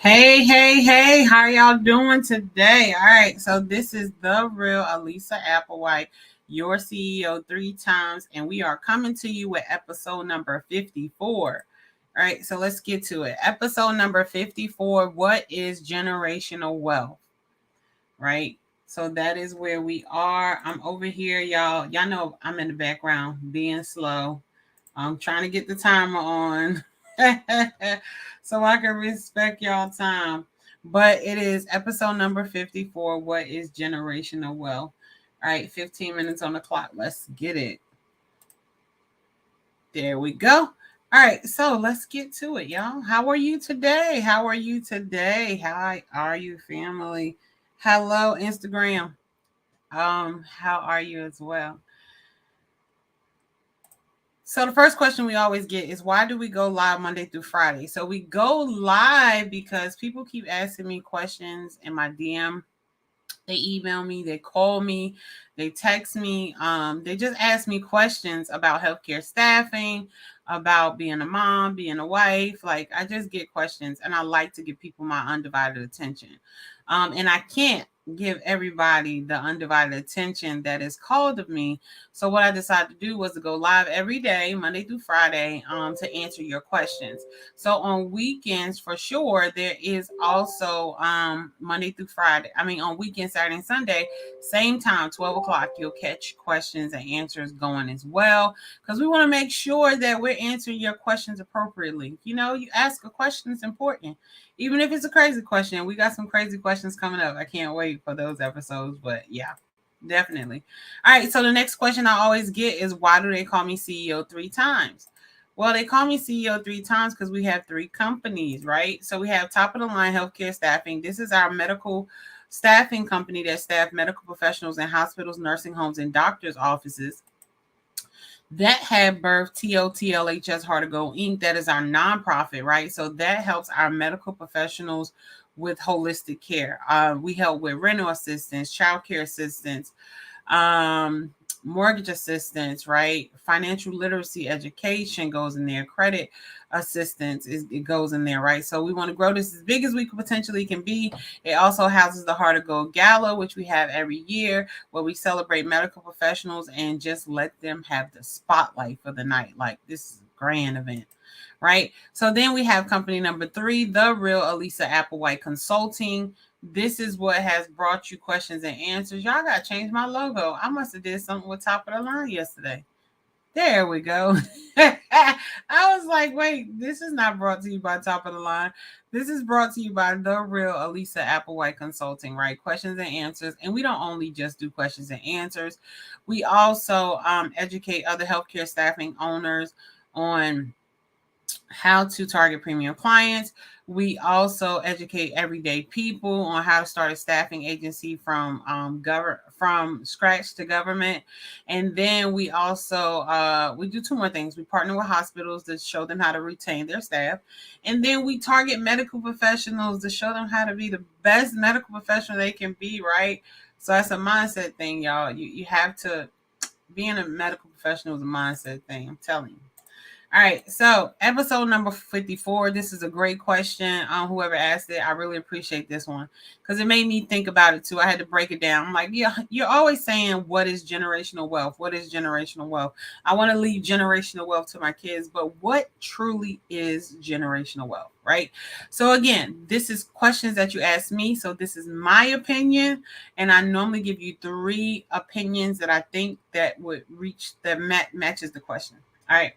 Hey, how y'all doing today? All right, so this is the real Alisa Applewhite, your CEO three times, and we are coming to you with episode number 54. All right, so let's get to it. Episode number 54. What is generational wealth? Right? So that is where we are. I'm over here, y'all. Y'all know I'm in the background being slow. I'm trying to get the timer on so I can respect y'all time. But it is episode number 54. What is generational wealth? All right, 15 minutes on the clock. Let's get it. There we go. All right, so let's get to it, y'all. How are you today? How are you today? How are you, family? Hello, Instagram. How are you as well? So the first question we always get is, why do we go live Monday through Friday? So we go live because people keep asking me questions in my DM. They email me, they call me, they text me. They just ask me questions about healthcare staffing, about being a mom, being a wife. Like, I just get questions, and I like to give people my undivided attention. And I can't give everybody the undivided attention that is called of me. So what I decided to do was to go live every day, Monday through Friday, to answer your questions. So on weekends, for sure, there is also Monday through Friday. I mean, on weekends, Saturday and Sunday, same time, 12 o'clock, you'll catch questions and answers going as well. Because we want to make sure that we're answering your questions appropriately. You know, you ask a question, it's important. Even if it's a crazy question. We got some crazy questions coming up. I can't wait for those episodes. But yeah, definitely. All right. So the next question I always get is, why do they call me CEO three times? Well, they call me CEO three times because we have three companies, right? So we have top of the line healthcare staffing. This is our medical staffing company that staff medical professionals in hospitals, nursing homes, and doctors' offices. That had birth TOTLHS Heart to Go Inc. That is our nonprofit, right? So that helps our medical professionals with holistic care. We help with rental assistance, child care assistance, um, mortgage assistance, right? Financial literacy education goes in there. Credit assistance it goes in there, right? So we want to grow this as big as we potentially can be. It also houses the Heart to Go Gala, which we have every year, where we celebrate medical professionals and just let them have the spotlight for the night. Like, this is a grand event. Right. So then we have company number three, the real Alisa Applewhite Consulting. This is what has brought you questions and answers. Y'all got to change my logo. I must have did something with top of the line yesterday. There we go. I was like, wait, this is not brought to you by Top of the Line. This is brought to you by the real Alisa Applewhite Consulting, right? Questions and answers. And we don't only just do questions and answers. We also educate other healthcare staffing owners on how to target premium clients. We also educate everyday people on how to start a staffing agency from from scratch to government. And then we also we do two more things. We partner with hospitals to show them how to retain their staff, and then we target medical professionals to show them how to be the best medical professional they can be. Right. So that's a mindset thing, y'all. You have to, being a medical professional is a mindset thing. I'm telling you. All right, so episode number 54. This is a great question. Whoever asked it, I really appreciate this one because it made me think about it too. I had to break it down. I'm like, yeah, you're always saying, what is generational wealth? What is generational wealth? I want to leave generational wealth to my kids, but what truly is generational wealth, right? So again, this is questions that you ask me. So this is my opinion, and I normally give you three opinions that I think that would reach that matches the question. All right.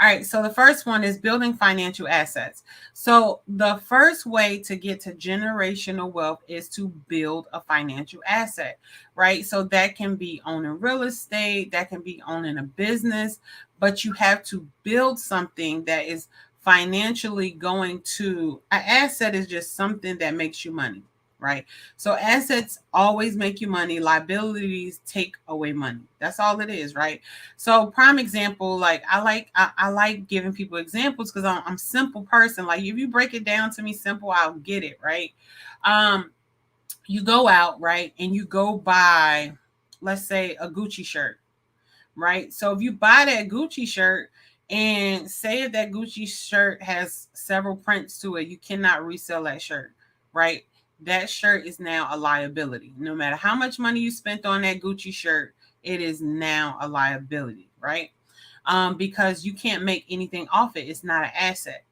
All right, so the first one is building financial assets. So the first way to get to generational wealth is to build a financial asset, right? So that can be owning real estate, that can be owning a business, but you have to build something that is financially going to, an asset is just something that makes you money, right? So assets always make you money. Liabilities take away money. That's all it is, right? So prime example, like I like giving people examples because I'm a simple person. Like, if you break it down to me simple, I'll get it, right? You go out, right, and you go buy, let's say, a Gucci shirt, right? So if you buy that Gucci shirt, And say if that Gucci shirt has several prints to it, you cannot resell that shirt, right? That shirt is now a liability. No matter how much money you spent on that Gucci shirt, it is now a liability, right? Because you can't make anything off it. It's not an asset.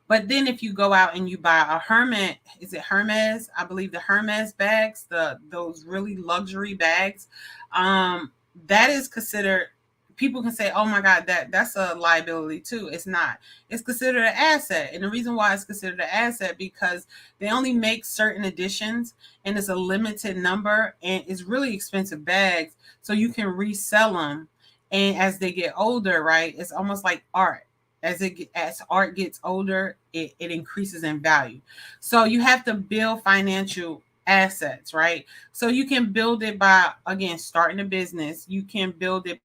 But then if you go out and you buy a Hermes, is it Hermes? I believe the Hermes bags, those really luxury bags, um, that is considered. People can say, "Oh my God, that's a liability too." It's not. It's considered an asset, and the reason why it's considered an asset because they only make certain editions, and it's a limited number, and it's really expensive bags, so you can resell them. And as they get older, right, it's almost like art as art gets older, it increases in value. So you have to build financial assets, right? So you can build it by again starting a business. You can build it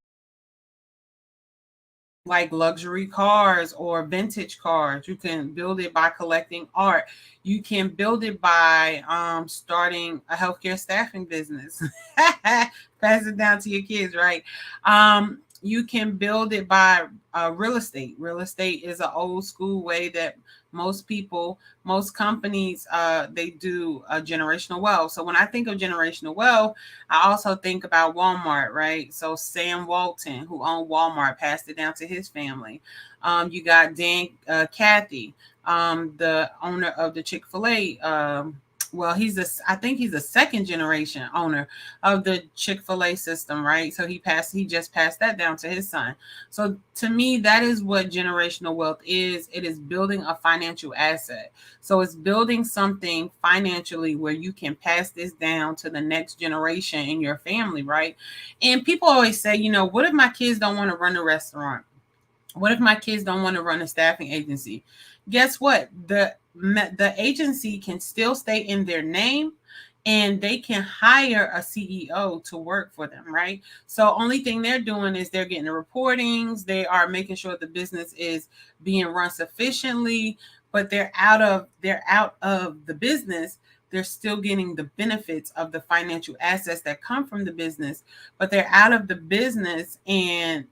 like luxury cars or vintage cars. You can build it by collecting art. You can build it by starting a healthcare staffing business. Pass it down to your kids, right? You can build it by real estate. Real estate is an old school way that most people, most companies, they do generational wealth. So when I think of generational wealth, I also think about Walmart, right? So Sam Walton, who owned Walmart, passed it down to his family. You got Dan Cathy, the owner of the Chick-fil-A. Well, I think he's a second generation owner of the Chick-fil-A system, right? So he just passed that down to his son. So to me, that is what generational wealth is. It is building a financial asset. So it's building something financially where you can pass this down to the next generation in your family, right? And people always say, what if my kids don't want to run a restaurant? What if my kids don't want to run a staffing agency? Guess what? The agency can still stay in their name and they can hire a CEO to work for them, right? So only thing they're doing is they're getting the reportings, they are making sure the business is being run sufficiently, but they're out of the business. They're still getting the benefits of the financial assets that come from the business, but they're out of the business, and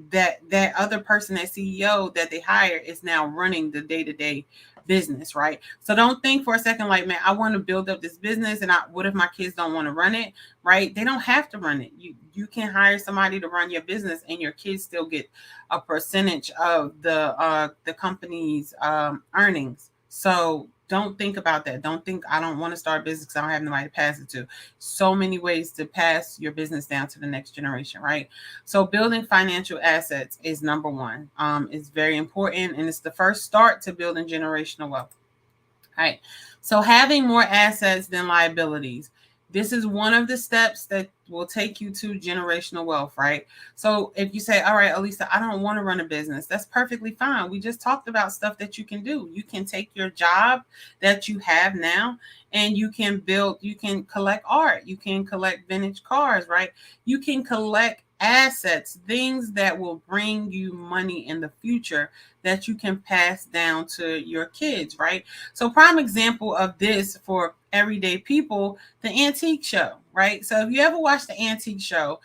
that other person, that CEO that they hire, is now running the day-to-day business, right? So don't think for a second like, man, I want to build up this business and what if my kids don't want to run it, right? They don't have to run it. You can hire somebody to run your business and your kids still get a percentage of the company's earnings. So don't think about that. Don't think I don't want to start a business because I don't have nobody to pass it to. So many ways to pass your business down to the next generation, right? So building financial assets is number one. It's very important, and it's the first start to building generational wealth. Right. So having more assets than liabilities. This is one of the steps that will take you to generational wealth, right? So if you say, all right, Alisa, I don't want to run a business, that's perfectly fine. We just talked about stuff that you can do. You can take your job that you have now and you can collect art, you can collect vintage cars, right? You can collect assets, things that will bring you money in the future that you can pass down to your kids, right? So prime example of this for everyday people, the antique show, right? So if you ever watch the antique show,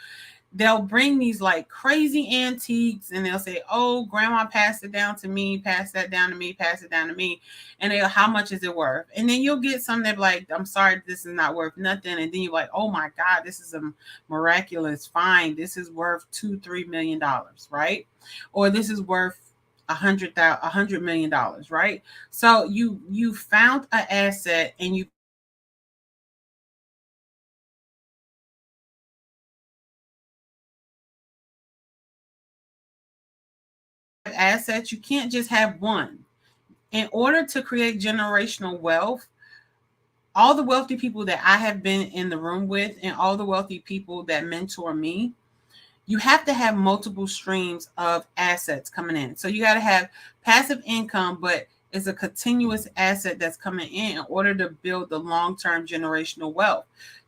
they'll bring these like crazy antiques and they'll say, oh, grandma passed it down to me, pass that down to me, pass it down to me. And how much is it worth? And then you'll get some that like, I'm sorry, this is not worth nothing. And then you're like, oh my God, this is a miraculous find. This is worth $2-3 million, right? Or this is worth $100 million, right? So you found an asset and you have assets. You can't just have one. In order to create generational wealth, all the wealthy people that I have been in the room with and all the wealthy people that mentor me, you have to have multiple streams of assets coming in. So you got to have passive income, but it's a continuous asset that's coming in order to build the long-term generational wealth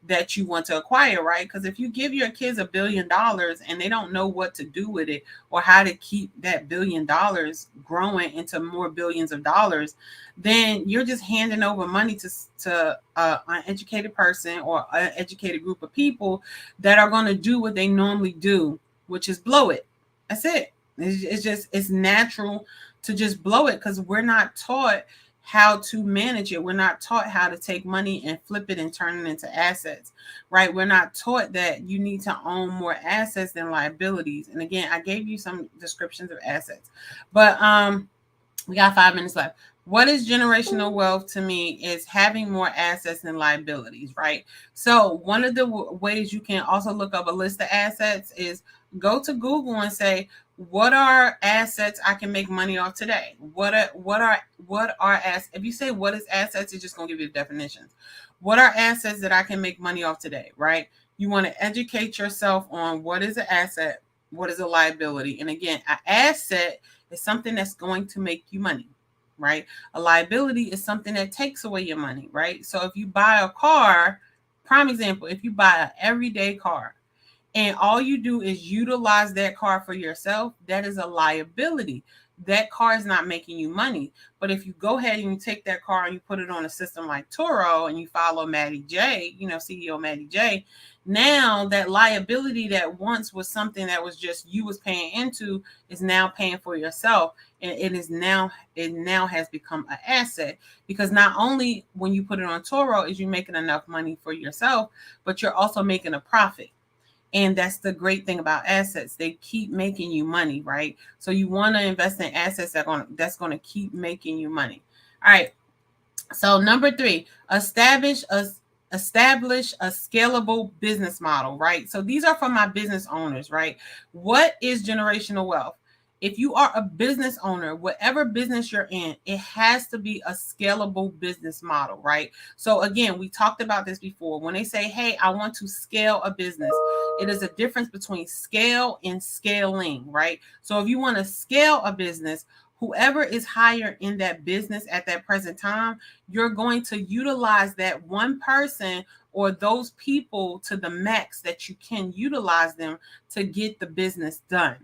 that you want to acquire, right? Because if you give your kids $1 billion and they don't know what to do with it or how to keep that $1 billion growing into more billions of dollars, then you're just handing over money to an educated person or an educated group of people that are going to do what they normally do, which is blow it. That's it. It's natural to just blow it because we're not taught how to manage it. We're not taught how to take money and flip it and turn it into assets, right? We're not taught that you need to own more assets than liabilities. And again, I gave you some descriptions of assets, but we got 5 minutes left. What is generational wealth to me is having more assets than liabilities, right? So one of the ways you can also look up a list of assets is go to Google and say, what are assets I can make money off today? What are assets? If you say what is assets, it's just gonna give you the definitions. What are assets that I can make money off today, right? You want to educate yourself on what is an asset, what is a liability. And again, an asset is something that's going to make you money, right? A liability is something that takes away your money, right? So if you buy a car, prime example, if you buy an everyday car and all you do is utilize that car for yourself, that is a liability. That car is not making you money. But if you go ahead and you take that car and you put it on a system like Turo and you follow Maddie J, CEO Maddie J, now that liability that once was something that was just you was paying into is now paying for yourself. And it now has become an asset because not only when you put it on Turo is you making enough money for yourself, but you're also making a profit. And that's the great thing about assets. They keep making you money, right? So you want to invest in assets that's going to keep making you money. All right. So number 3, establish a scalable business model, right? So these are for my business owners, right? What is generational wealth? If you are a business owner, whatever business you're in, it has to be a scalable business model, right? So again, we talked about this before. When they say, hey, I want to scale a business, it is a difference between scale and scaling, right? So if you want to scale a business, whoever is higher in that business at that present time, you're going to utilize that one person or those people to the max that you can utilize them to get the business done.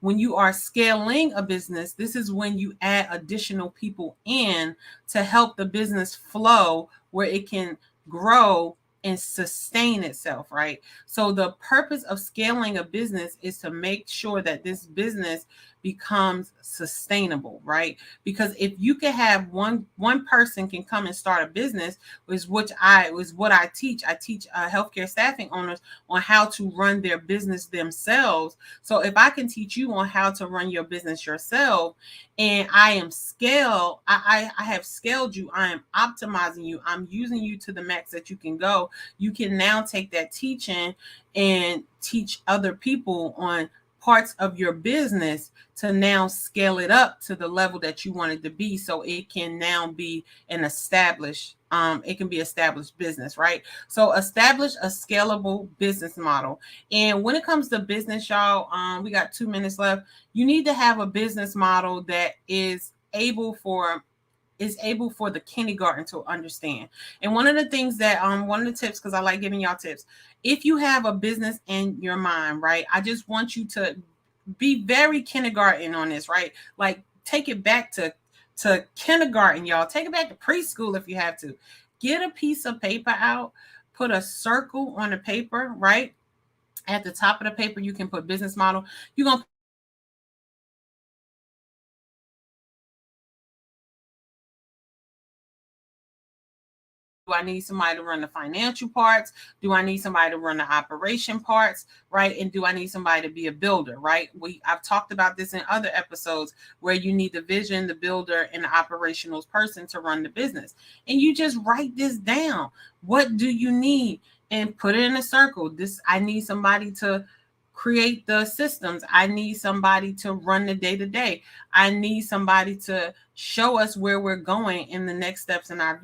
When you are scaling a business, this is when you add additional people in to help the business flow where it can grow and sustain itself, right? So the purpose of scaling a business is to make sure that this business becomes sustainable, right? Because if you can have one person can come and start a business, was what I teach. I teach healthcare staffing owners on how to run their business themselves. So if I can teach you on how to run your business yourself, and I have scaled you, I am optimizing you, I'm using you to the max that you can go. You can now take that teaching and teach other people on parts of your business to now scale it up to the level that you want it to be, so it can now be an established business, right? So establish a scalable business model. And when it comes to business, y'all, we got 2 minutes left. You need to have a business model that is able for the kindergarten to understand. And one of the things that one of the tips, because I like giving y'all tips, if you have a business in your mind, right, I just want you to be very kindergarten on this, right? Like take it back to kindergarten, y'all. Take it back to preschool if you have to. Get a piece of paper out, put a circle on the paper, right? At the top of the paper, you can put business model. You're going to do I need somebody to run the financial parts? Do I need somebody to run the operation parts? Right? And do I need somebody to be a builder? Right? I've talked about this in other episodes where you need the vision, the builder, and the operational person to run the business. And you just write this down. What do you need? And put it in a circle. I need somebody to create the systems. I need somebody to run the day-to-day. I need somebody to show us where we're going in the next steps in our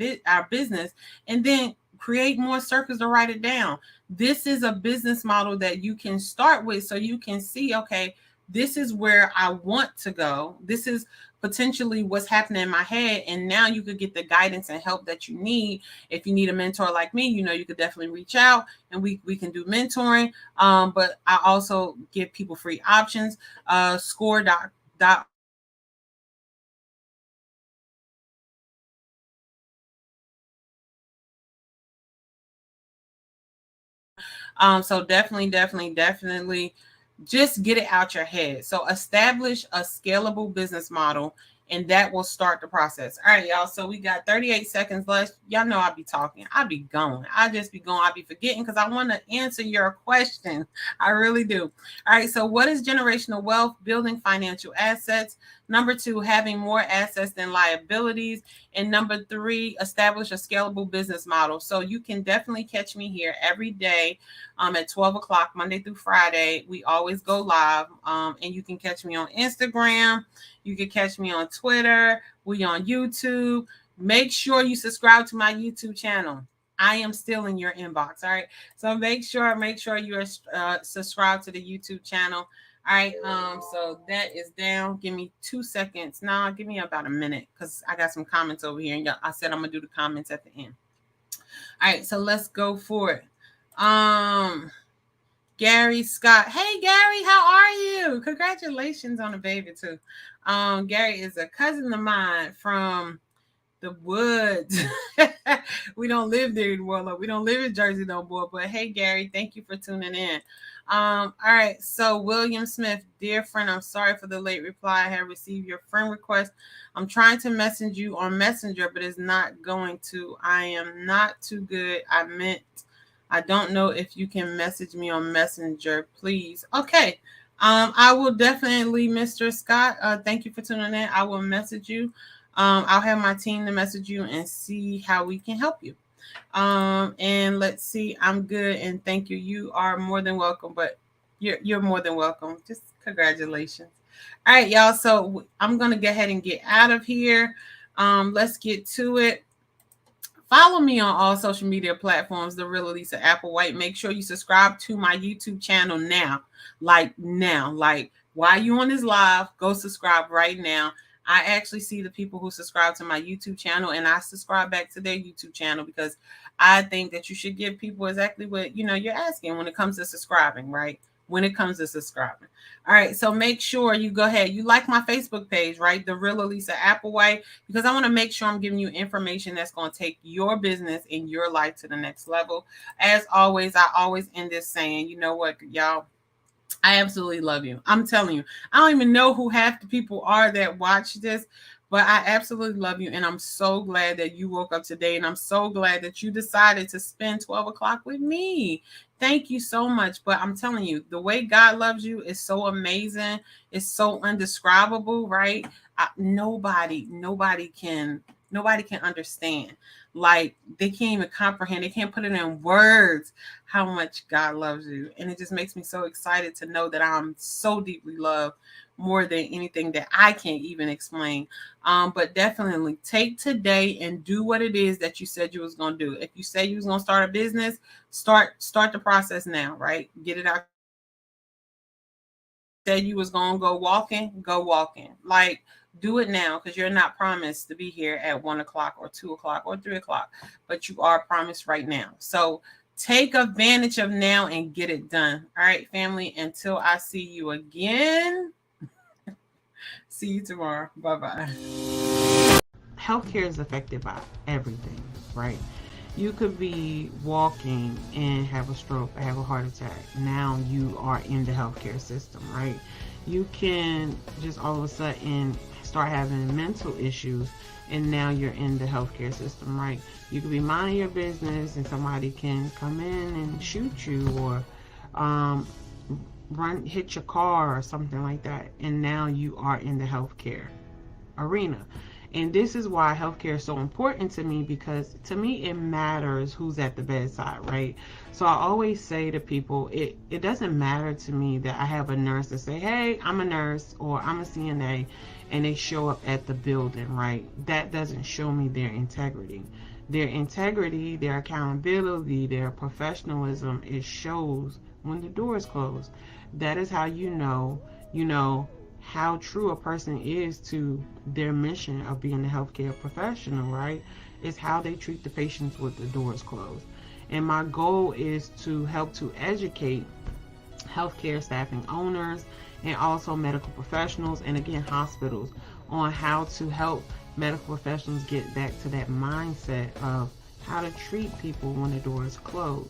business, and then create more circles to write it down. This is a business model that you can start with so you can see, okay, this is where I want to go. This is potentially what's happening in my head. And now you could get the guidance and help that you need. If you need a mentor like me, you could definitely reach out and we can do mentoring. But I also give people free options. Score dot So definitely just get it out your head. So establish a scalable business model, and that will start the process. All right, y'all. So we got 38 seconds left. Y'all know I'll be talking. I'll be going. I just be going. I'll be forgetting because I want to answer your question. I really do. All right. So what is generational wealth? Building financial assets. Number 2, having more assets than liabilities. And number 3, establish a scalable business model. So you can definitely catch me here every day at 12 o'clock, Monday through Friday. We always go live. And you can catch me on Instagram. You can catch me on Twitter. We on YouTube. Make sure you subscribe to my YouTube channel. I am still in your inbox. All right. So make sure you are subscribed to the YouTube channel. All right. So that is down. Give me 2 seconds. Nah, give me about a minute because I got some comments over here. And I said I'm gonna do the comments at the end. All right. So let's go for it. Gary Scott. Hey Gary, how are you? Congratulations on the baby too. Gary is a cousin of mine from the woods. We don't live there anymore. We don't live in Jersey no more. But hey Gary, thank you for tuning in. All right. So William Smith, dear friend, I'm sorry for the late reply. I have received your friend request. I'm trying to message you on Messenger, but it's not going to. I am not too good. I don't know if you can message me on Messenger, please. Okay. I will definitely, Mr. Scott. Thank you for tuning in. I will message you. I'll have my team to message you and see how we can help you. And let's see. I'm good and thank you. You are more than welcome, but you're more than welcome. Just congratulations. All right, y'all. So I'm gonna go ahead and get out of here. Let's get to it. Follow me on all social media platforms, The Real Alisa Applewhite. Make sure you subscribe to my YouTube channel now. Like while you on this live, go subscribe right now. I actually see the people who subscribe to my YouTube channel and I subscribe back to their YouTube channel because I think that you should give people exactly what, you're asking when it comes to subscribing, right? When it comes to subscribing. All right. So make sure you go ahead. You like my Facebook page, right? The Real Alisa Applewhite, because I want to make sure I'm giving you information that's going to take your business and your life to the next level. As always, I always end this saying, you know what, y'all? I absolutely love you. I'm telling you, I don't even know who half the people are that watch this, but I absolutely love you. And I'm so glad that you woke up today. And I'm so glad that you decided to spend 12 o'clock with me. Thank you so much. But I'm telling you, the way God loves you is so amazing. It's so indescribable, right? Nobody can understand. Like they can't even comprehend. They can't put it in words how much God loves you. And it just makes me so excited to know that I'm so deeply loved, more than anything that I can't even explain. But definitely take today and do what it is that you said you was going to do. If you said you was going to start a business, start the process now, right? Get it out. Said you was going to go walking. Like, do it now because you're not promised to be here at 1 o'clock or 2 o'clock or 3 o'clock, but you are promised right now. So take advantage of now and get it done. All right, family, until I see you again. See you tomorrow. Bye-bye. Healthcare is affected by everything, right? You could be walking and have a stroke, have a heart attack. Now you are in the healthcare system, right? You can just all of a sudden start having mental issues and now you're in the healthcare system, right? You could be minding your business and somebody can come in and shoot you or hit your car or something like that, and now you are in the healthcare arena. And this is why healthcare is so important to me, because to me it matters who's at the bedside, right? So I always say to people, it doesn't matter to me that I have a nurse that say, hey, I'm a nurse or I'm a CNA, and they show up at the building, right? That doesn't show me their integrity. Their integrity, their accountability, their professionalism, it shows when the door is closed. That is how you know how true a person is to their mission of being a healthcare professional, right? It's how they treat the patients with the doors closed. And my goal is to help to educate healthcare staffing owners and also medical professionals and again hospitals on how to help medical professionals get back to that mindset of how to treat people when the door is closed.